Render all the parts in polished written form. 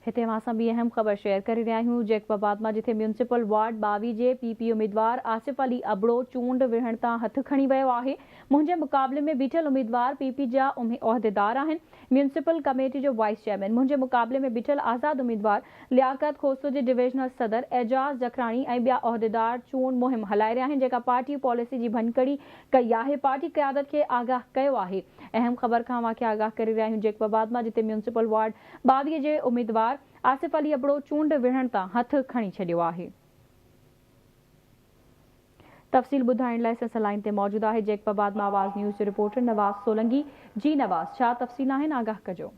हिते असां ॿी अहम ख़बर शेयर करे रहिया आहियूं। जैकबाबाद मां जिथे म्यूनिसिपल वार्ड 22 जे पीपी उम्मीदवार आसिफ अली अबड़ो चूंड विढ़ण तां हथ खणी वियो आहे। मुंहिंजे मुक़ाबले में बीठल उम्मीदवार पीपी जा उहिदेदार आहिनि। म्यूनिसिपल कमेटी जो वाइस चेयरमैन मुंहिंजे मुक़ाबले में बीठल आज़ाद उम्मीदवार लियाकत खोसो जे डिविजनल सदर एजाज़ जखराणी ऐं ॿिया उहिदेदार चूंड मुहिम हलाए रहिया आहिनि, जेका पार्टी पॉलिसी जी भनकड़ी कई आहे। पार्टी क़यादत खे आगाह कयो आहे। अहम ख़बर खां वाक़िया आगाह करे रहिया आहियूं। जैकबाबाद मां जिथे म्यूनिसिपल वार्ड 22 जे उम्मीदवार आसिफ अली अबड़ो चूंड विढ़ण तां हथ खणी छॾियो आहे। तफ़सील ॿुधाइण लाइ असां लाइन ते मौजूद आहे जैकबाबाद मां आवाज़ न्यूज़ जो रिपोर्टर नवाज़ सोलंकी। जी नवाज़, छा तफ़सील आहिनि, आगाह कजो।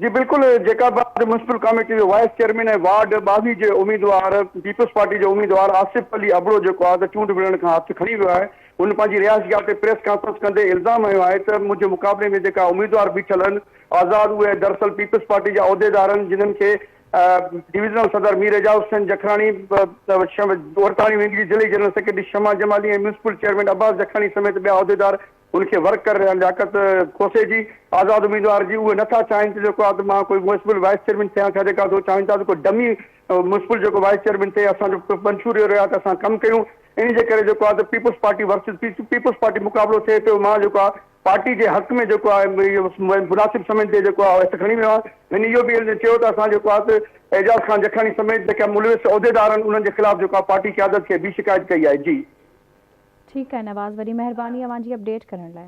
जी बिल्कुल, जैकबाबाद म्यूनिसिपल कमेटी जो वाइस चेयरमैन ऐं वार्ड 22 जे उम्मीदवार पीपल्स पार्टी जो उम्मीदवार आसिफ अली अबड़ो जेको आहे चूंड विढ़ण खां हथ खणी वियो आहे। हुन पंहिंजी रिहाइशगाह ते प्रेस कॉन्फ्रेंस कंदे इल्ज़ाम हयो आहे त मुंहिंजे मुक़ाबले में जेका उम्मीदवार बीठल आहिनि आज़ाद, उहे दरअसल पीपल्स पार्टी जा उहिदेदार आहिनि, जिन्हनि खे डिविजनल सदर मीर एजाज हुसैन जखराणी, ओरताणी विंग जी ज़िले जनरल सेक्रेटरी शमा जमाली ऐं म्यूनिसिपल चेयरमैन अब्बास जखराणी समेत ॿिया उहिदेदार उनखे वर्क करे रहिया। लियाकत खोसे जी आज़ाद उम्मीदवार जी उहे नथा चाहिनि त जेको आहे त मां कोई म्यूनिसिपल वाइस चेयरमैन थियां, छा जेका चाहिनि था त कोई डमी म्यूनिसिपल जेको वाइस चेयरमैन थिए। असांजो मंशूर इहो रहियो आहे त असां कमु कयूं। इन जे करे जेको आहे त People's Party versus People's Party मुक़ाबिलो थिए पियो। मां जेको आहे पार्टी जे हक़ में जेको आहे मुनासिब समझ जेको आहे हथ खणी वियो आहे। हिन इहो बि चयो त असां जेको आहे त एजाज़ ख़ान जखराणी समेत जेका मुलविस उहिदेदार आहिनि उन्हनि जे ख़िलाफ़ जेको आहे पार्टी क़यादत खे बि शिकायत कई आहे। जी ठीकु आहे नवाज़, वरी महिरबानी अवां जी अपडेट करण लाइ।